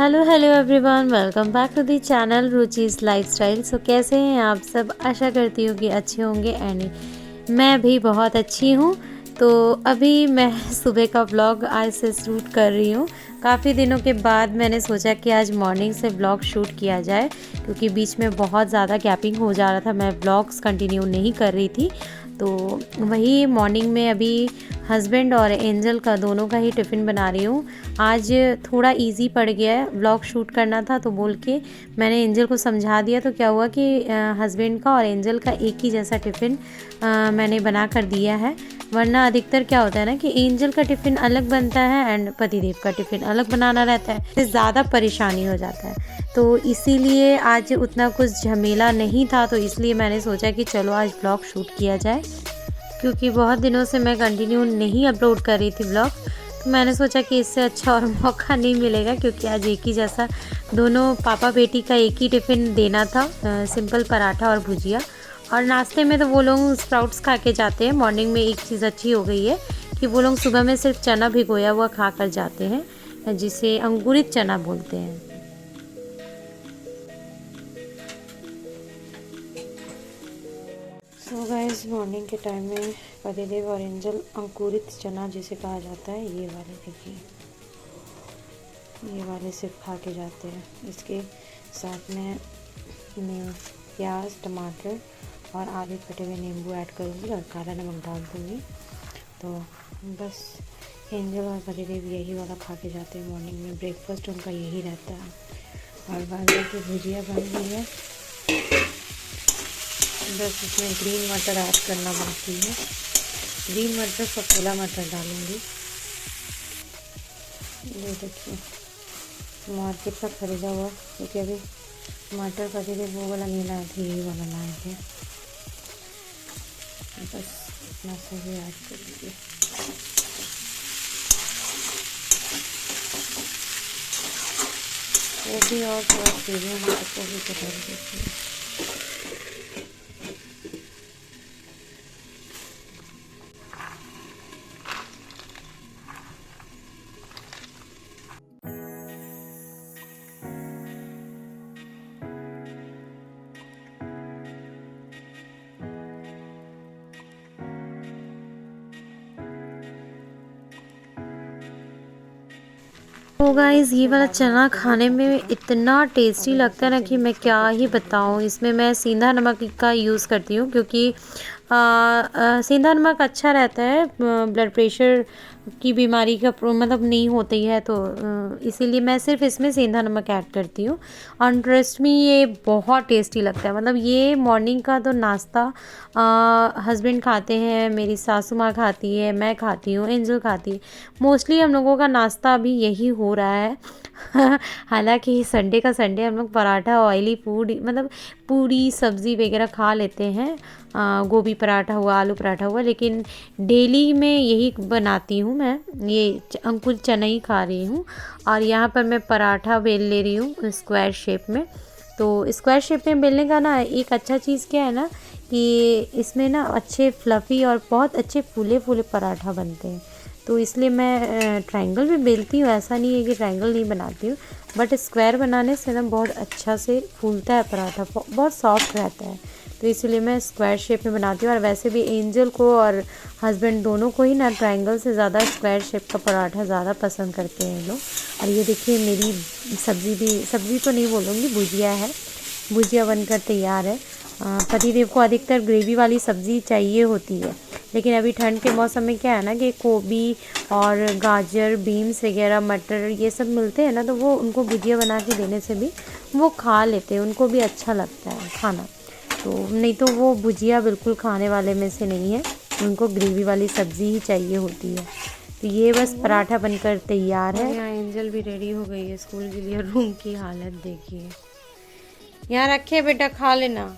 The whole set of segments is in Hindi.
Hello hello everyone, welcome back to the channel Ruchi's lifestyle. So कैसे हैं आप सब? आशा करती हूँ कि अच्छे होंगे एंड मैं भी बहुत अच्छी हूँ। तो अभी मैं सुबह का व्लॉग आज से शूट कर रही हूँ। काफ़ी दिनों के बाद मैंने सोचा कि आज मॉर्निंग से व्लॉग शूट किया जाए, क्योंकि बीच में बहुत ज़्यादा गैपिंग हो जा रहा था, मैं व्लॉग्स कंटिन्यू नहीं कर रही थी। तो वही मॉर्निंग में अभी हस्बैंड और एंजल का दोनों का ही टिफ़िन बना रही हूँ। आज थोड़ा इजी पड़ गया है, व्लॉग शूट करना था तो बोल के मैंने एंजल को समझा दिया। तो क्या हुआ कि हस्बैंड का और एंजल का एक ही जैसा टिफ़िन मैंने बना कर दिया है। वरना अधिकतर क्या होता है ना कि एंजल का टिफ़िन अलग बनता है एंड पतिदेव का टिफ़िन अलग बनाना रहता है, इससे ज़्यादा परेशानी हो जाता है। तो इसीलिए आज उतना कुछ झमेला नहीं था, तो इसलिए मैंने सोचा कि चलो आज व्लॉग शूट किया जाए, क्योंकि बहुत दिनों से मैं कंटिन्यू नहीं अपलोड कर रही थी व्लॉग। तो मैंने सोचा कि इससे अच्छा और मौका नहीं मिलेगा, क्योंकि आज एक ही जैसा दोनों पापा बेटी का एक ही टिफ़िन देना था, सिंपल पराठा और भुजिया। और नाश्ते में तो वो लोग स्प्राउट्स खा के जाते हैं। मॉर्निंग में एक चीज़ अच्छी हो गई है कि वो लोग सुबह में सिर्फ चना भिगोया हुआ खा कर जाते हैं, जिसे अंकुरित चना बोलते हैं। सो गाइस, मॉर्निंग के टाइम में पतिदेव और एंजल अंकुरित चना जिसे कहा जाता है, ये वाले देखिए, ये वाले सिर्फ खा के जाते हैं। इसके साथ में मैं प्याज, टमाटर और आधे कटे हुए नींबू ऐड करूँगी और काला नमक डाल दूँगी। तो बस एंजल और पतिदेव यही वाला खा के जाते हैं। मॉर्निंग में ब्रेकफास्ट उनका यही रहता है। और गाजर की भुजिया बन गई है, बस इसमें ग्रीन मटर ऐड करना बाकी है। ग्रीन मटर सफोला मटर डालूंगी। ये देखिए, मार्केट का ख़रीदा हुआ, क्योंकि अभी मटर का धीरे वो वाला नहीं लाए थे, यही वाला लाए थे। बस इतना सही ऐड कर दीजिए। वो भी और थोड़ा प्रीमियम को भी डाल दीजिए। तो गाइस, ये वाला चना खाने में इतना टेस्टी लगता है ना कि मैं क्या ही बताऊँ। इसमें मैं सेंधा नमक का यूज़ करती हूँ, क्योंकि सेंधा नमक अच्छा रहता है, ब्लड प्रेशर की बीमारी का मतलब नहीं होती है। तो इसीलिए मैं सिर्फ इसमें सेंधा नमक ऐड करती हूँ। और ट्रस्ट मी, ये बहुत टेस्टी लगता है। मतलब ये मॉर्निंग का तो नाश्ता हस्बैंड खाते हैं, मेरी सासू माँ खाती है, मैं खाती हूँ, एंजल खाती है। मोस्टली हम लोगों का नाश्ता अभी यही हो रहा है। हालांकि संडे का संडे हम लोग पराठा, ऑयली फूड, मतलब पूरी सब्ज़ी वगैरह खा लेते हैं, गोभी पराठा हुआ, आलू पराठा हुआ, लेकिन डेली में यही बनाती हूँ मैं। ये अंकुर चना ही खा रही हूँ। और यहाँ पर मैं पराठा बेल ले रही हूँ स्क्वायर शेप में। तो स्क्वायर शेप में बेलने का ना एक अच्छा चीज़ क्या है ना, कि इसमें ना अच्छे फ्लफ़ी और बहुत अच्छे फूले फूले पराठा बनते हैं। तो इसलिए मैं ट्रायंगल भी बेलती हूँ, ऐसा नहीं है कि ट्रायंगल नहीं बनाती हूँ, बट स्क्वायर बनाने से ना बहुत अच्छा से फूलता है पराठा, बहुत सॉफ्ट रहता है। तो इसलिए मैं स्क्वायर शेप में बनाती हूँ। और वैसे भी एंजल को और हस्बैंड दोनों को ही ना ट्रायंगल से ज़्यादा स्क्वायर शेप का पराठा ज़्यादा पसंद करते हैं लोग। और ये देखिए, मेरी सब्ज़ी तो नहीं बोलूँगी, भुजिया है, भुजिया बनकर तैयार है। पतिदेव को अधिकतर ग्रेवी वाली सब्ज़ी चाहिए होती है, लेकिन अभी ठंड के मौसम में क्या है ना कि गोभी और गाजर, बीन्स वगैरह, मटर, ये सब मिलते हैं ना, तो वो उनको भुजिया बना के देने से भी वो खा लेते हैं, उनको भी अच्छा लगता है खाना। तो नहीं तो वो भुजिया बिल्कुल खाने वाले में से नहीं है, उनको ग्रेवी वाली सब्ज़ी ही चाहिए होती है। तो ये बस पराठा बनकर तैयार है। यहाँ एंजल भी रेडी हो गई है स्कूल के लिए। रूम की हालत देखिए। यहाँ रखे बेटा, खा लेना।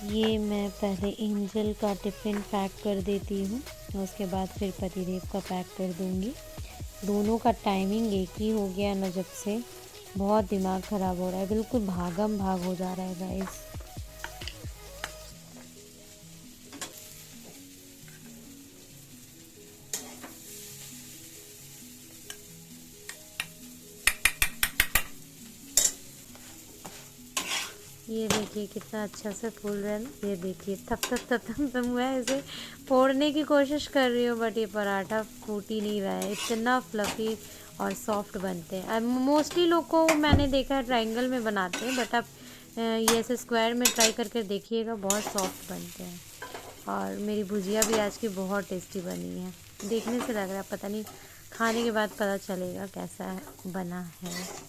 ये मैं पहले एंजल का टिफ़िन पैक कर देती हूँ, उसके बाद फिर पतिदेव का पैक कर दूँगी। दोनों का टाइमिंग एक ही हो गया ना, जब से बहुत दिमाग ख़राब हो रहा है, बिल्कुल भागम भाग हो जा रहा है गाइस। ये देखिए कितना अच्छा से फूल रहा है ना। ये देखिए थप थप थप थप थप मैं इसे फोड़ने की कोशिश कर रही हूँ, बट ये पराठा फूट ही नहीं रहा है। इतना फ्लफ़ी और सॉफ्ट बनते हैं। अब मोस्टली लोग को मैंने देखा है ट्रायंगल में बनाते हैं, बट आप ये ऐसे स्क्वायर में ट्राई करके देखिएगा, बहुत सॉफ्ट बनते हैं। और मेरी भुजिया भी आज की बहुत टेस्टी बनी है। देखने से लग रहा है, पता नहीं खाने के बाद पता चलेगा कैसा बना है।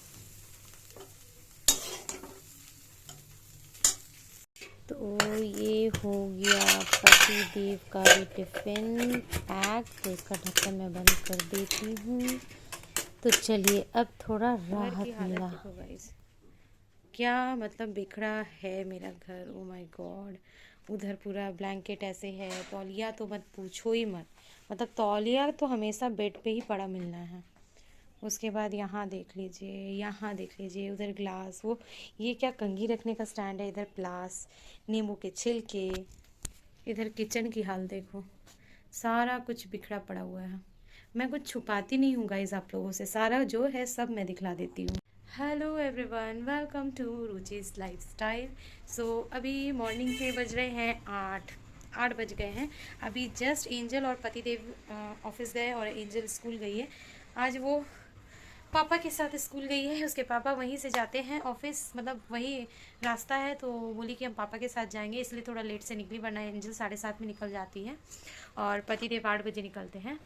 तो ये हो गया पति देव का भी टिफ़िन पैक, तो इसका ढक्कन मैं बंद कर देती हूँ। तो चलिए अब थोड़ा राहत मिला। क्या मतलब बिखरा है मेरा घर, ओ माय गॉड। उधर पूरा ब्लैंकेट ऐसे है, तौलिया तो मत पूछो ही मत। मतलब तौलिया तो हमेशा बेड पे ही पड़ा मिलना है। उसके बाद यहाँ देख लीजिए, यहाँ देख लीजिए, उधर ग्लास, वो ये क्या कंघी रखने का स्टैंड है, इधर प्लास, नींबू के छिलके, इधर किचन की हाल देखो, सारा कुछ बिखरा पड़ा हुआ है। मैं कुछ छुपाती नहीं हूँ गाइज आप लोगों से, सारा जो है सब मैं दिखला देती हूँ। Hello everyone, welcome to Ruchi's lifestyle. So अभी मॉर्निंग के बज रहे हैं 8 बज गए हैं। अभी जस्ट एंजल और पतिदेव ऑफिस गए और एंजल स्कूल गई है। आज वो पापा के साथ स्कूल गई है, उसके पापा वहीं से जाते हैं ऑफिस, मतलब वही रास्ता है, तो बोली कि हम पापा के साथ जाएंगे, इसलिए थोड़ा लेट से निकली, वरना एंजल 7:30 में निकल जाती है और पतिदेव 8 बजे निकलते हैं।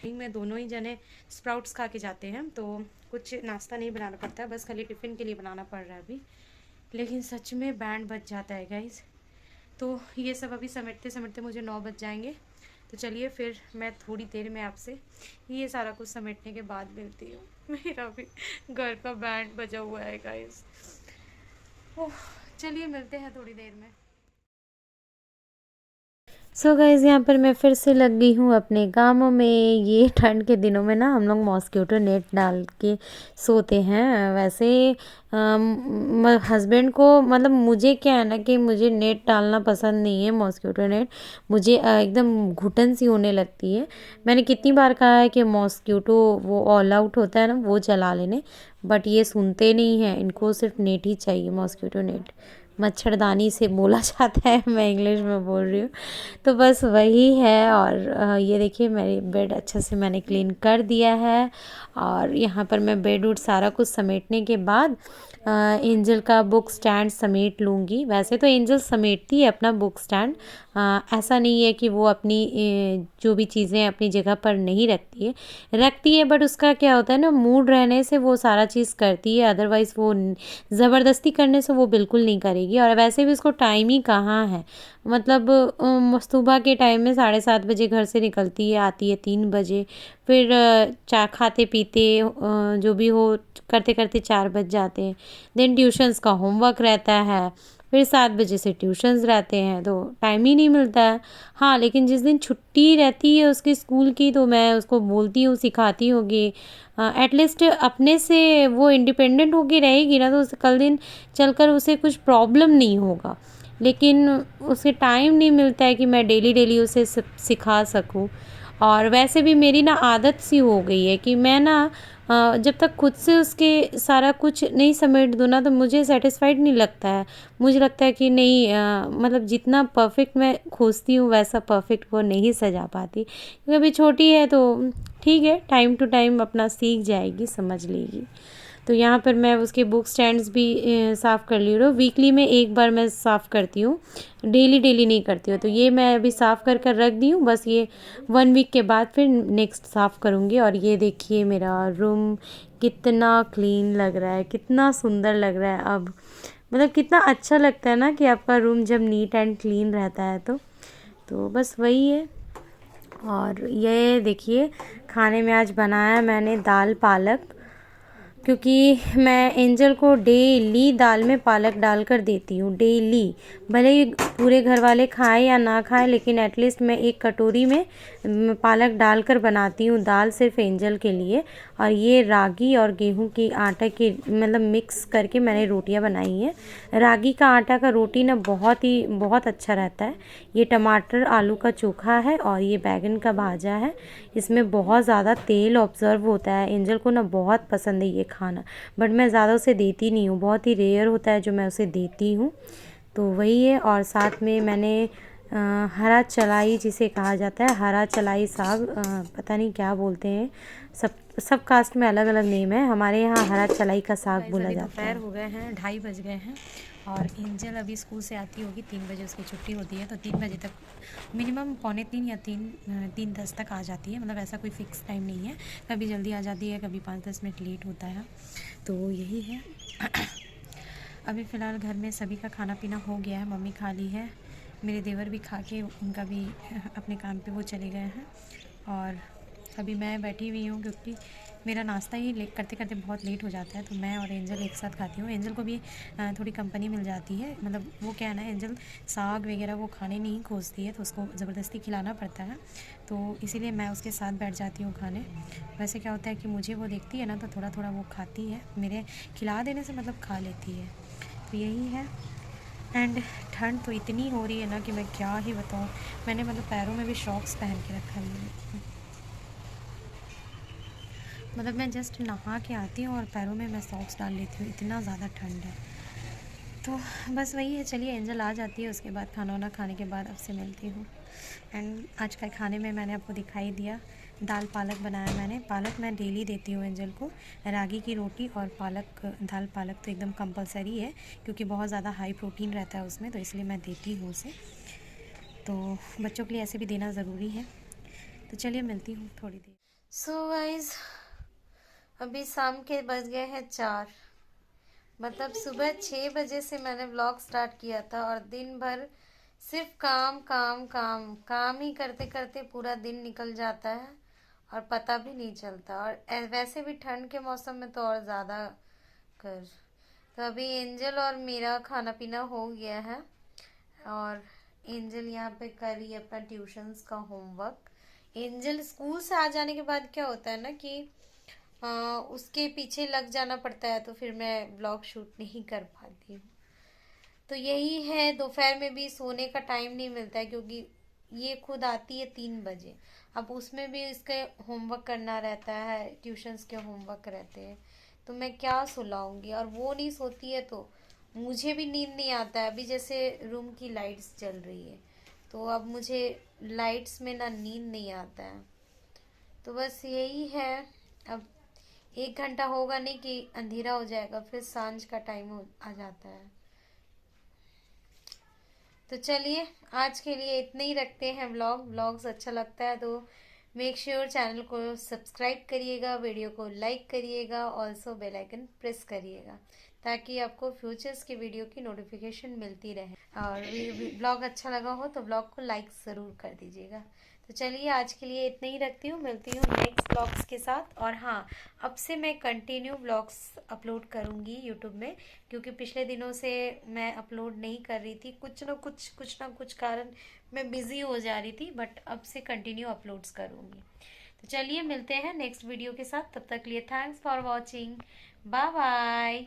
में दोनों ही जने स्प्राउट्स खा के जाते हैं, तो कुछ नाश्ता नहीं बनाना पड़ता है, बस खाली टिफ़िन के लिए बनाना पड़ रहा है अभी। लेकिन सच में बैंड बज जाता है गाइज। तो ये सब अभी समेटते समेटते मुझे 9 बज जाएंगे। तो चलिए फिर मैं थोड़ी देर में आपसे ये सारा कुछ समेटने के बाद मिलती हूँ। मेरा भी घर का बैंड बजा हुआ है गाइज। ओह, चलिए मिलते हैं थोड़ी देर में। सो गाइज़ यहाँ पर मैं फिर से लग गई हूँ अपने कामों में। ये ठंड के दिनों में ना हम लोग मॉस्किटो नेट डाल के सोते हैं। वैसे हस्बैंड को, मतलब मुझे क्या है ना कि मुझे नेट डालना पसंद नहीं है, मॉस्किटो नेट मुझे एकदम घुटन सी होने लगती है। मैंने कितनी बार कहा है कि मॉस्किटो वो ऑल आउट होता है ना, वो चला लेने, बट ये सुनते नहीं हैं। इनको सिर्फ नेट ही चाहिए, मॉस्किटो नेट, मच्छरदानी से बोला जाता है, मैं इंग्लिश में बोल रही हूँ। तो बस वही है। और ये देखिए मेरी बेड अच्छा से मैंने क्लीन कर दिया है। और यहाँ पर मैं बेड वुड सारा कुछ समेटने के बाद एंजल का बुक स्टैंड समेट लूँगी। वैसे तो एंजल समेटती है अपना बुक स्टैंड, ऐसा नहीं है कि वो अपनी जो भी चीज़ें अपनी जगह पर नहीं रखती है, बट उसका क्या होता है ना, मूड रहने से वो सारा चीज़ करती है, अदरवाइज़ वो ज़बरदस्ती करने से वो बिल्कुल नहीं करेगी। और वैसे भी उसको टाइम ही कहाँ है, मतलब सुबह के टाइम में 7:30 बजे घर से निकलती है, आती है 3 बजे, फिर चा खाते पीते जो भी हो करते करते 4 बज जाते हैं। देन ट्यूशन्स का होमवर्क रहता है, फिर 7 बजे से ट्यूशन्स रहते हैं, तो टाइम ही नहीं मिलता है। हाँ, लेकिन जिस दिन छुट्टी रहती है उसके स्कूल की, तो मैं उसको बोलती हूँ, सिखाती हूँ कि एटलीस्ट अपने से वो इंडिपेंडेंट होके रहेगी ना, तो कल दिन चलकर उसे कुछ प्रॉब्लम नहीं होगा। लेकिन उसे टाइम नहीं मिलता है कि मैं डेली डेली उसे सिखा सकूं। और वैसे भी मेरी ना आदत सी हो गई है कि मैं ना जब तक खुद से उसके सारा कुछ नहीं समेट दूँ ना, तो मुझे सेटिस्फाइड नहीं लगता है। मुझे लगता है कि नहीं, मतलब जितना परफेक्ट मैं खोजती हूँ वैसा परफेक्ट वो नहीं सजा पाती, क्योंकि अभी छोटी है, तो ठीक है, टाइम टू टाइम अपना सीख जाएगी, समझ लेगी। तो यहाँ पर मैं उसके बुक स्टैंड्स भी साफ़ कर ली हूँ। वीकली में एक बार मैं साफ़ करती हूँ, डेली डेली नहीं करती हूँ। तो ये मैं अभी साफ़ कर रख दी हूँ, बस ये 1 वीक के बाद फिर नेक्स्ट साफ़ करूँगी। और ये देखिए मेरा रूम कितना क्लीन लग रहा है, कितना सुंदर लग रहा है अब। मतलब कितना अच्छा लगता है ना कि आपका रूम जब नीट एंड क्लीन रहता है तो बस वही है। और ये देखिए खाने में आज बनाया मैंने दाल पालक, क्योंकि मैं एंजल को डेली दाल में पालक डालकर देती हूँ, डेली। भले ही पूरे घर वाले खाएं या ना खाएं, लेकिन एटलीस्ट मैं एक कटोरी में पालक डालकर बनाती हूँ दाल, सिर्फ एंजल के लिए। और ये रागी और गेहूं की आटा की मतलब मिक्स करके मैंने रोटियां बनाई हैं। रागी का आटा का रोटी ना बहुत अच्छा रहता है। ये टमाटर आलू का चोखा है और ये बैगन का भाजा है। इसमें बहुत ज़्यादा तेल ऑब्ज़र्व होता है, एंजल को ना बहुत पसंद है ये खाना, बट मैं ज़्यादा उसे देती नहीं हूँ, बहुत ही रेयर होता है जो मैं उसे देती हूँ। तो वही है। और साथ में मैंने हरा चलाई जिसे कहा जाता है, हरा चलाई साग, पता नहीं क्या बोलते हैं, सब कास्ट में अलग अलग नेम है, हमारे यहाँ हरा चलाई का साग बोला जाता है। दोपहर हो गए हैं, 2:30 बज गए हैं और एंजल अभी स्कूल से आती होगी, 3 बजे उसकी छुट्टी होती है, तो 3 बजे तक मिनिमम 2:45 या 3:10 तक आ जाती है। मतलब ऐसा कोई फ़िक्स टाइम नहीं है, कभी जल्दी आ जाती है, कभी 5-10 मिनट लेट होता है। तो यही है। अभी फ़िलहाल घर में सभी का खाना पीना हो गया है, मम्मी खा ली है, मेरे देवर भी खा के उनका भी अपने काम पे वो चले गए हैं और अभी मैं बैठी हुई हूँ क्योंकि मेरा नाश्ता ही करते करते बहुत लेट हो जाता है। तो मैं और एंजल एक साथ खाती हूँ। एंजल को भी थोड़ी कंपनी मिल जाती है, मतलब वो क्या है ना, एंजल साग वगैरह वो खाने नहीं खोजती है, तो उसको ज़बरदस्ती खिलाना पड़ता है, तो इसीलिए मैं उसके साथ बैठ जाती हूँ खाने। वैसे क्या होता है कि मुझे वो देखती है ना, तो थोड़ा थोड़ा वो खाती है, मेरे खिला देने से मतलब खा लेती है। तो यही है। एंड ठंड तो इतनी हो रही है ना कि मैं क्या ही बताऊँ। मैंने मतलब पैरों में भी शॉक्स पहन के रखा है, मतलब मैं जस्ट नहा के आती हूँ और पैरों में मैं सॉक्स डाल लेती हूँ, इतना ज़्यादा ठंड है। तो बस वही है। चलिए एंजल आ जाती है, उसके बाद खाना वाना खाने के बाद आपसे मिलती हूँ। एंड आज का खाने में मैंने आपको दिखाई दिया, दाल पालक बनाया मैंने। पालक मैं डेली देती हूँ एंजल को, रागी की रोटी और पालक, दाल पालक तो एकदम कंपलसरी है क्योंकि बहुत ज़्यादा हाई प्रोटीन रहता है उसमें, तो इसलिए मैं देती हूँ उसे। तो बच्चों के लिए ऐसे भी देना ज़रूरी है। तो चलिए मिलती हूँ थोड़ी देर। सो गाइस, अभी शाम के बज गए हैं 4, मतलब सुबह 6 बजे से मैंने व्लॉग स्टार्ट किया था और दिन भर सिर्फ काम काम काम काम ही करते करते पूरा दिन निकल जाता है और पता भी नहीं चलता। और वैसे भी ठंड के मौसम में तो और ज़्यादा कर। तो अभी एंजल और मेरा खाना पीना हो गया है और एंजल यहाँ पे कर रही है अपना ट्यूशन्स का होमवर्क। एंजल स्कूल से आ जाने के बाद क्या होता है ना कि उसके पीछे लग जाना पड़ता है, तो फिर मैं ब्लॉग शूट नहीं कर पाती हूँ। तो यही है, दोपहर में भी सोने का टाइम नहीं मिलता है क्योंकि ये खुद आती है 3 बजे। अब उसमें भी इसके होमवर्क करना रहता है, ट्यूशन्स के होमवर्क रहते हैं, तो मैं क्या सुलाऊंगी। और वो नहीं सोती है तो मुझे भी नींद नहीं आता है। अभी जैसे रूम की लाइट्स जल रही है, तो अब मुझे लाइट्स में ना नींद नहीं आता है। तो बस यही है। अब 1 घंटा होगा नहीं कि अंधेरा हो जाएगा, फिर सांझ का टाइम आ जाता है। तो चलिए आज के लिए इतने ही रखते हैं। व्लॉग्स अच्छा लगता है तो मेक श्योर चैनल को सब्सक्राइब करिएगा, वीडियो को लाइक करिएगा, ऑल्सो बेल आइकन प्रेस करिएगा ताकि आपको फ्यूचर्स की वीडियो की नोटिफिकेशन मिलती रहे। और ब्लॉग अच्छा लगा हो तो ब्लॉग को लाइक ज़रूर कर दीजिएगा। तो चलिए आज के लिए इतना ही रखती हूँ, मिलती हूँ नेक्स्ट ब्लॉग्स के साथ। और हाँ, अब से मैं कंटिन्यू ब्लॉग्स अपलोड करूँगी यूट्यूब में, क्योंकि पिछले दिनों से मैं अपलोड नहीं कर रही थी, कुछ ना कुछ कारण मैं बिज़ी हो जा रही थी, बट अब से कंटिन्यू अपलोड्स करूँगी। तो चलिए मिलते हैं नेक्स्ट वीडियो के साथ, तब तक के लिए thanks for watching, bye bye.